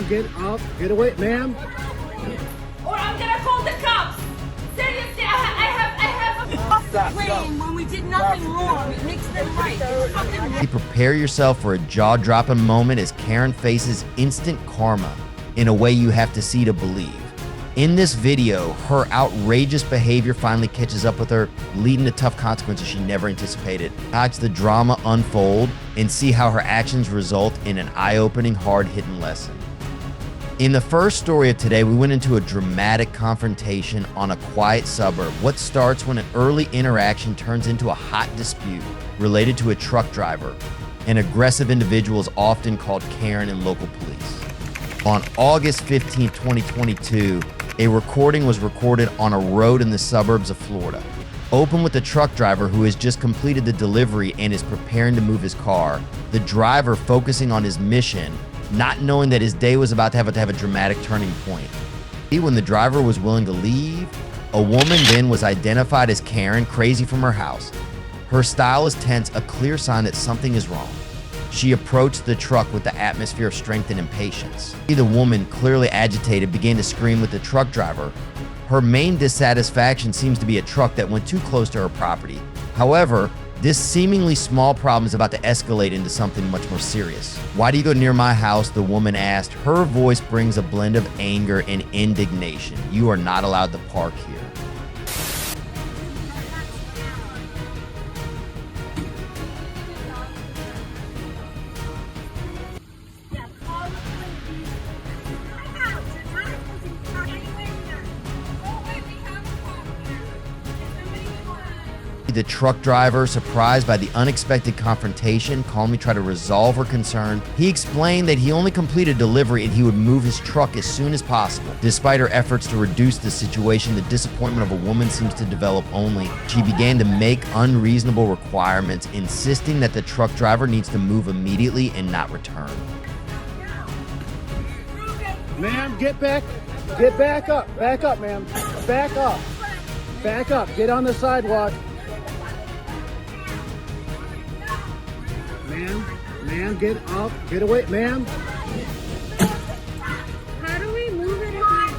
Ma'am, get up. Get away, ma'am. Or I'm gonna call the cops. Seriously, I have blame when we did nothing wrong. It makes them right. Prepare yourself for a jaw-dropping moment as Karen faces instant karma in a way you have to see to believe. In this video, her outrageous behavior finally catches up with her, leading to tough consequences she never anticipated. Watch the drama unfold and see how her actions result in an eye-opening, hard-hitting lesson. In the first story of today, we went into a dramatic confrontation on a quiet suburb. What starts when an early interaction turns into a hot dispute related to a truck driver. An aggressive individual is often called Karen in local police. On August 15, 2022, a recording was recorded on a road in the suburbs of Florida. Open with the truck driver who has just completed the delivery and is preparing to move his car. The driver focusing on his mission, not knowing that his day was about to have a dramatic turning point. When the driver was willing to leave, a woman then was identified as Karen, crazy from her house. Her style is tense, a clear sign that something is wrong. She approached the truck with the atmosphere of strength and impatience. The woman, clearly agitated, began to scream with the truck driver. Her main dissatisfaction seems to be a truck that went too close to her property. However, this seemingly small problem is about to escalate into something much more serious. "Why do you go near my house?" the woman asked. Her voice brings a blend of anger and indignation. "You are not allowed to park here." The truck driver, surprised by the unexpected confrontation, calmly tried to resolve her concern. He explained that he only completed delivery and he would move his truck as soon as possible. Despite her efforts to reduce the situation, the disappointment of a woman seems to develop only. She began to make unreasonable requirements, insisting that the truck driver needs to move immediately and not return. Ma'am, get back. Get back up. Back up, ma'am. Back up. Back up. Get on the sidewalk. Ma'am, get up, get away, ma'am. How do we move it again?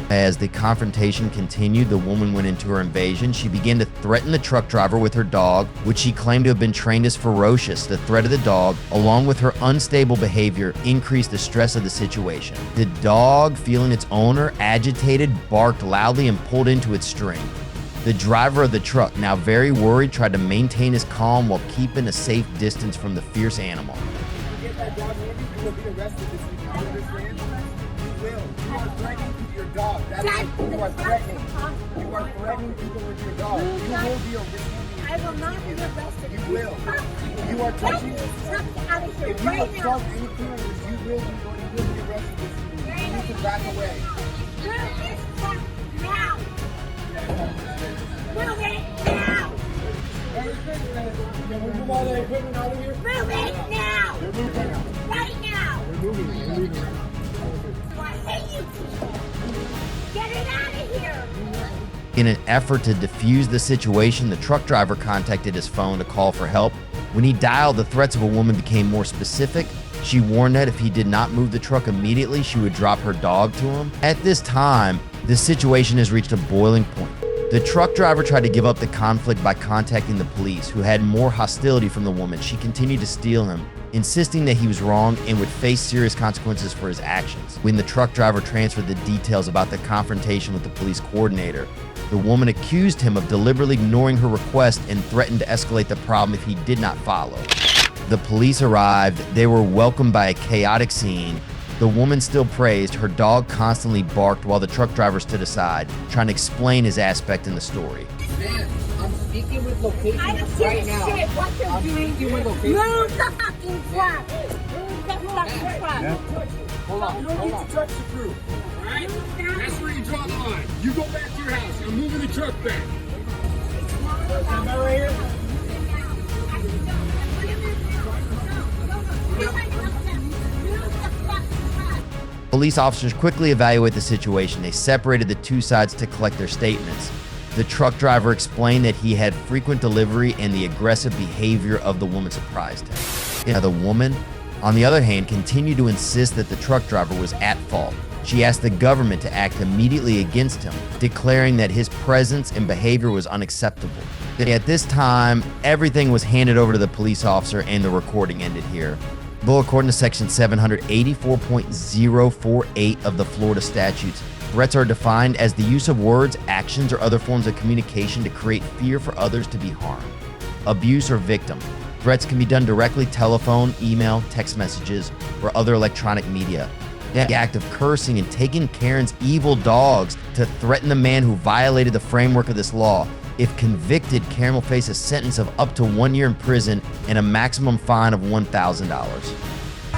As the confrontation continued, the woman went into her invasion. She began to threaten the truck driver with her dog, which she claimed to have been trained as ferocious. The threat of the dog, along with her unstable behavior, increased the stress of the situation. The dog, feeling its owner agitated, barked loudly and pulled into its string. The driver of the truck, now very worried, tried to maintain his calm while keeping a safe distance from the fierce animal. You get that dog, Andy, you will be arrested this week. You understand? You will. You are threatening your dog. That is, you are threatening. You are threatening people with your dog. You will be arrested. I will not be arrested. You will. You are touching. If you assault any cameras, you will be arrested this week. You need to back away. Move this truck now. Move it now. Can we move all the equipment out of here? Move it now. They're moving now. Right now. They're moving. I hate you people. Get it out of here. In an effort to defuse the situation, the truck driver contacted his phone to call for help. When he dialed, the threats of a woman became more specific. She warned that if he did not move the truck immediately, she would drop her dog to him. At this time, the situation has reached a boiling point. The truck driver tried to give up the conflict by contacting the police, who had more hostility from the woman. She continued to steal him, insisting that he was wrong and would face serious consequences for his actions. When the truck driver transferred the details about the confrontation with the police coordinator, the woman accused him of deliberately ignoring her request and threatened to escalate the problem if he did not follow. The police arrived. They were welcomed by a chaotic scene. The woman still praised. Her dog constantly barked while the truck driver stood aside, trying to explain his aspect in the story. Man, I'm speaking with locations I don't right give a now. shit what they're I'm doing. speaking with locations. Move the fucking truck. Move the fucking truck. Hold on, you don't need to touch the crew. Alright? That's where you draw the line. You go back to your house. I'm moving the truck back. Am I right here? Police officers quickly evaluated the situation. They separated the two sides to collect their statements. The truck driver explained that he had frequent delivery and the aggressive behavior of the woman surprised him. Now, the woman, on the other hand, continued to insist that the truck driver was at fault. She asked the government to act immediately against him, declaring that his presence and behavior was unacceptable. At this time, everything was handed over to the police officer and the recording ended here. Though according to section 784.048 of the Florida statutes, threats are defined as the use of words, actions, or other forms of communication to create fear for others to be harmed. Abuse or victim. Threats can be done directly, telephone, email, text messages, or other electronic media. The act of cursing and taking Karen's evil dogs to threaten the man who violated the framework of this law. If convicted, Karen will face a sentence of up to 1 year in prison and a maximum fine of $1,000.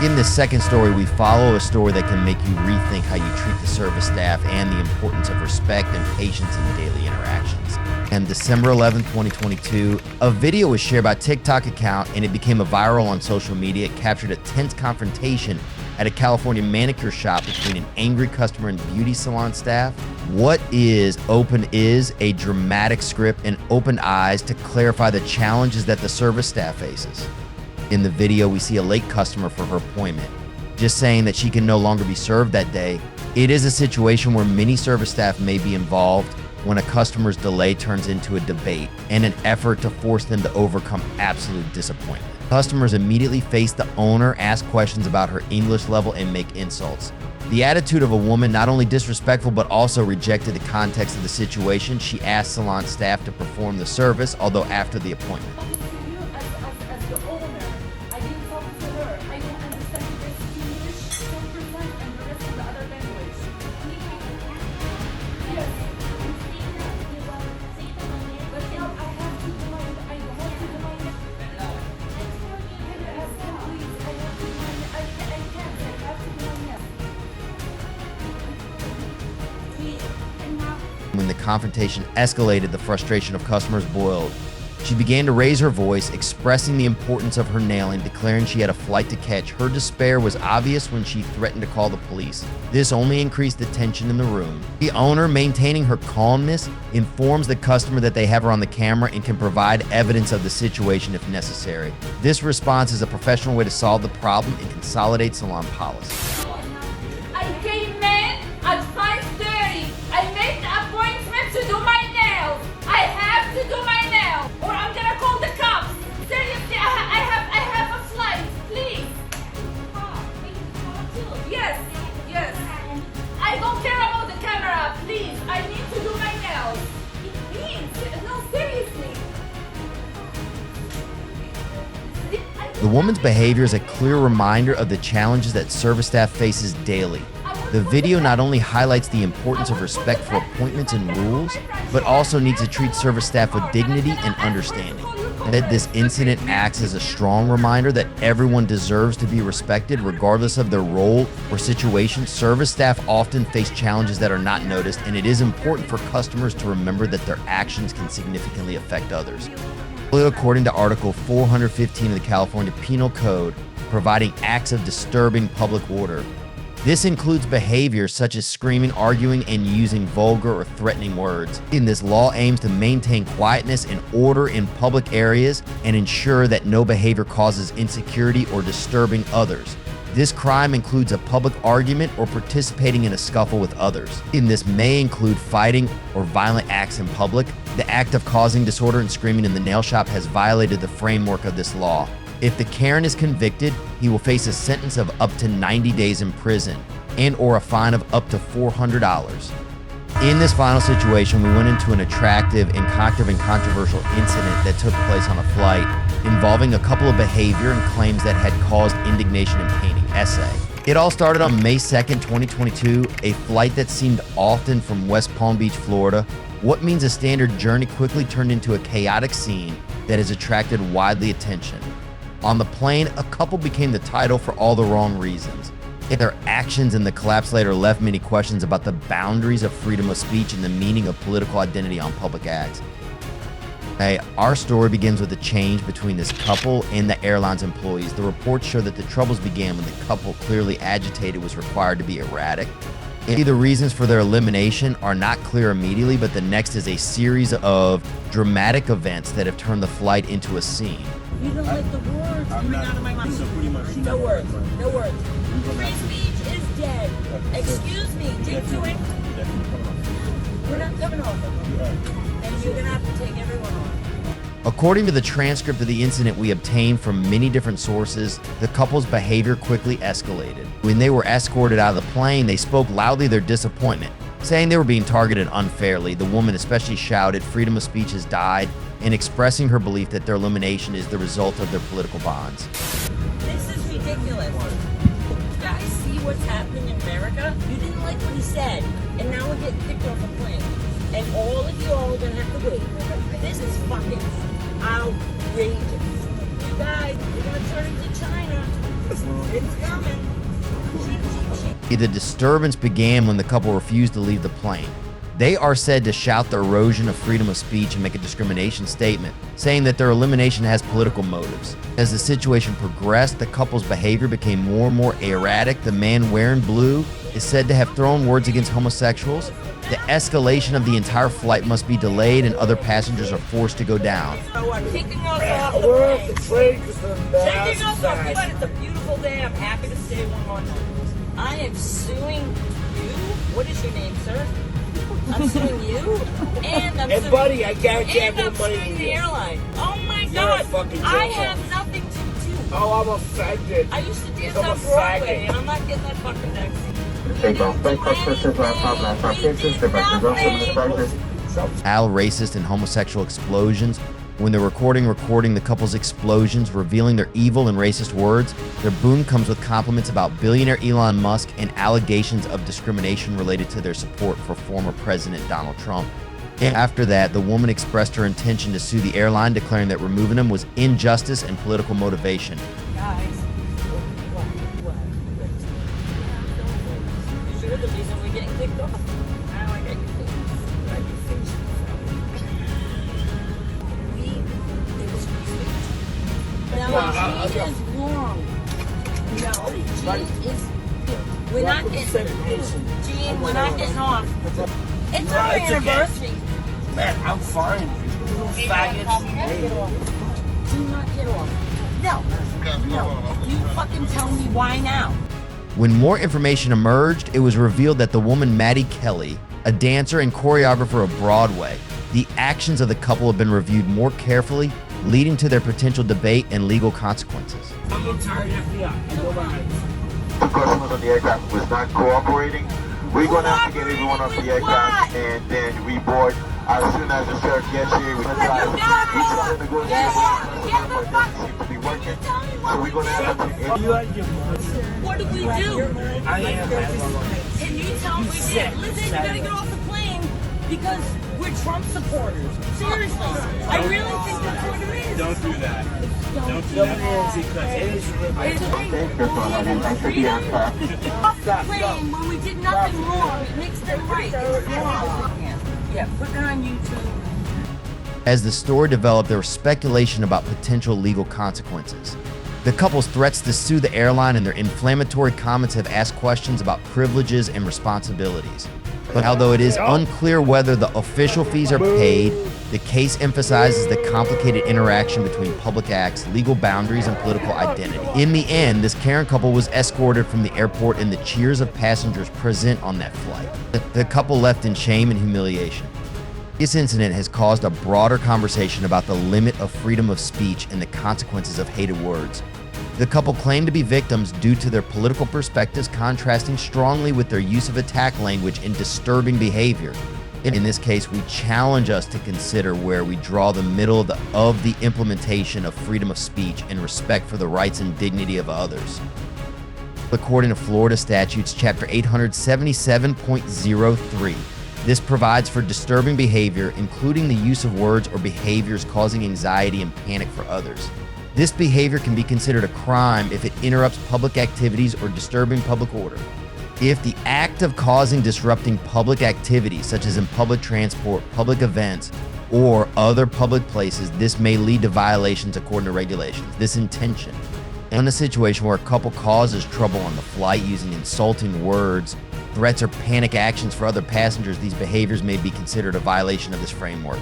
In this second story, we follow a story that can make you rethink how you treat the service staff and the importance of respect and patience in daily interactions. And December 11, 2022, a video was shared by a TikTok account and it became viral on social media. It captured a tense confrontation at a California manicure shop between an angry customer and beauty salon staff. What is Open is a dramatic script and opened eyes to clarify the challenges that the service staff faces. In the video, we see a late customer for her appointment, just saying that she can no longer be served that day. It is a situation where many service staff may be involved when a customer's delay turns into a debate and an effort to force them to overcome absolute disappointment. Customers immediately face the owner, ask questions about her English level, and make insults. The attitude of a woman not only disrespectful but also rejected the context of the situation. She asked salon staff to perform the service, although after the appointment. As the owner, I didn't talk to her. I don't understand the English 10% and the rest of the other language. Yes. But now I have to do my When the confrontation escalated, the frustration of customers boiled. She began to raise her voice, expressing the importance of her nailing, declaring she had a flight to catch. Her despair was obvious when she threatened to call the police. This only increased the tension in the room. The owner, maintaining her calmness, informs the customer that they have her on the camera and can provide evidence of the situation if necessary. This response is a professional way to solve the problem and consolidate salon policy. I came in at 5:30. I made the appointment to do my nails. I have to do my nails, or I'm gonna call the cops. Seriously, I have a flight. Please. Yes. I don't care about the camera. Please, I need to do my nails. Please, no, seriously. The woman's behavior is a clear reminder of the challenges that service staff faces daily. The video not only highlights the importance of respect for appointments and rules, but also needs to treat service staff with dignity and understanding. And that this incident acts as a strong reminder that everyone deserves to be respected regardless of their role or situation. Service staff often face challenges that are not noticed, and it is important for customers to remember that their actions can significantly affect others. According to Article 415 of the California Penal Code, providing acts of disturbing public order. This includes behaviors such as screaming, arguing, and using vulgar or threatening words. This law aims to maintain quietness and order in public areas and ensure that no behavior causes insecurity or disturbing others. This crime includes a public argument or participating in a scuffle with others. This may include fighting or violent acts in public. The act of causing disorder and screaming in the nail shop has violated the framework of this law. If the Karen is convicted, he will face a sentence of up to 90 days in prison and or a fine of up to $400. In this final situation, we went into an attractive and controversial incident that took place on a flight involving a couple of behavior and claims that had caused indignation and painting. Essay. It all started on May 2nd, 2022, a flight that seemed often from West Palm Beach, Florida. What means a standard journey quickly turned into a chaotic scene that has attracted widely attention. On the plane, a couple became the title for all the wrong reasons. Their actions in the collapse later left many questions about the boundaries of freedom of speech and the meaning of political identity on public acts. Our story begins with a change between this couple and the airline's employees. The reports show that the troubles began when the couple, clearly agitated, was required to be erratic. The reasons for their elimination are not clear immediately, but the next is a series of dramatic events that have turned the flight into a scene. You don't like the words coming out of my mouth. So pretty much. No words. No words. Free speech is dead. Excuse me. Take to it. We're not coming off. And you're going to have to take everyone off. According to the transcript of the incident we obtained from many different sources, the couple's behavior quickly escalated. When they were escorted out of the plane, they spoke loudly their disappointment, saying they were being targeted unfairly. The woman especially shouted, "Freedom of speech has died," and expressing her belief that their elimination is the result of their political bonds. This is ridiculous. You guys see what's happening in America? You didn't like what he said, and now we're getting kicked off a plane. And all of you all are going to have to wait. This is fucking outrageous. You guys, you're going to turn into China. It's coming. The disturbance began when the couple refused to leave the plane. They are said to shout the erosion of freedom of speech and make a discrimination statement, saying that their elimination has political motives. As the situation progressed, the couple's behavior became more and more erratic. The man wearing blue is said to have thrown words against homosexuals. The escalation of the entire flight must be delayed and other passengers are forced to go down. So I'm kicking us off the We're off plane. the train because the Taking us off the mask. plane. It's a beautiful day. I'm happy to stay one more night. I am suing you. What is your name, sir? I'm suing you. And I'm Hey, suing buddy, I guarantee I have and more I'm money suing than the you. airline. Oh my You're a God. fucking I joke. have nothing to do. Oh, I'm offended. I used to dance I'm a on Broadway, faggot. and I'm not getting that fucking taxi. Al racist and homosexual explosions. When they're recording the couple's explosions, revealing their evil and racist words, their boom comes with compliments about billionaire Elon Musk and allegations of discrimination related to their support for former President Donald Trump. After that, the woman expressed her intention to sue the airline, declaring that removing them was injustice and political motivation. Guys, what? You're the reason we're getting kicked off. Now I got you fixed. It was free speech. Now, Gene is wrong. No, Gene is... We're not getting... Gene, we're not getting off. It's our it's okay. anniversary. Man, I'm fine. Faggots. Do not get off. No. You fucking tell me why now. When more information emerged, it was revealed that the woman Maddie Kelly, a dancer and choreographer of Broadway, the actions of the couple have been reviewed more carefully, leading to their potential debate and legal consequences. I'm retired FBI. Go behind. The customers on the aircraft was not cooperating. We're going to have to get everyone off the aircraft and then reboard as soon as the sheriff gets here. We're going to try to negotiate but it doesn't seem to be working. So we're going to have to... You had your What do we do? I am. And you tell me, listen, you gotta get off the plane because we're Trump supporters. Seriously. I really think that's what it is. Don't do that. Don't do that because it is Freedom off the plane when we did nothing wrong. It makes them right. It's wrong. Yeah, put it on YouTube. As the story developed, there was speculation about potential legal consequences. The couple's threats to sue the airline and their inflammatory comments have asked questions about privileges and responsibilities. But although it is unclear whether the official fees are paid, the case emphasizes the complicated interaction between public acts, legal boundaries, and political identity. In the end, this Karen couple was escorted from the airport and the cheers of passengers present on that flight. The couple left in shame and humiliation. This incident has caused a broader conversation about the limit of freedom of speech and the consequences of hated words. The couple claimed to be victims due to their political perspectives contrasting strongly with their use of attack language and disturbing behavior. In this case, we challenge us to consider where we draw the middle of the implementation of freedom of speech and respect for the rights and dignity of others. According to Florida statutes, chapter 877.03, this provides for disturbing behavior, including the use of words or behaviors causing anxiety and panic for others. This behavior can be considered a crime if it interrupts public activities or disturbing public order. If the act of causing disrupting public activities, such as in public transport, public events, or other public places, this may lead to violations according to regulations. This intention. In a situation where a couple causes trouble on the flight using insulting words, threats, or panic actions for other passengers, these behaviors may be considered a violation of this framework.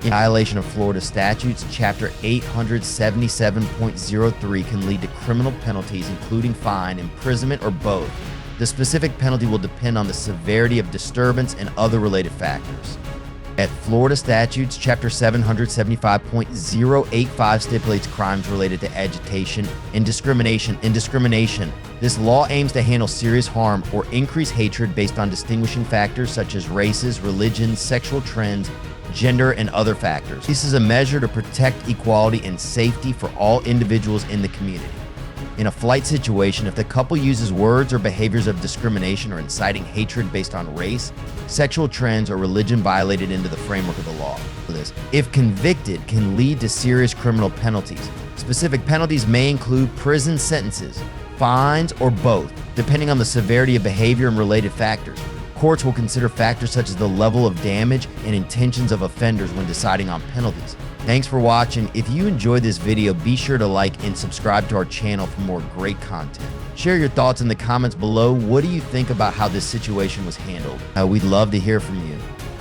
In violation of Florida statutes, Chapter 877.03 can lead to criminal penalties, including fine, imprisonment, or both. The specific penalty will depend on the severity of disturbance and other related factors. At Florida statutes, Chapter 775.085 stipulates crimes related to agitation and discrimination. In discrimination, this law aims to handle serious harm or increase hatred based on distinguishing factors such as races, religions, sexual trends, gender, and other factors. This is a measure to protect equality and safety for all individuals in the community. In a flight situation, if the couple uses words or behaviors of discrimination or inciting hatred based on race, sexual trends, or religion violated into the framework of the law. This, if convicted, can lead to serious criminal penalties. Specific penalties may include prison sentences, fines, or both, depending on the severity of behavior and related factors. Courts will consider factors such as the level of damage and intentions of offenders when deciding on penalties. Thanks for watching. If you enjoyed this video, be sure to like and subscribe to our channel for more great content. Share your thoughts in the comments below. What do you think about how this situation was handled? We'd love to hear from you.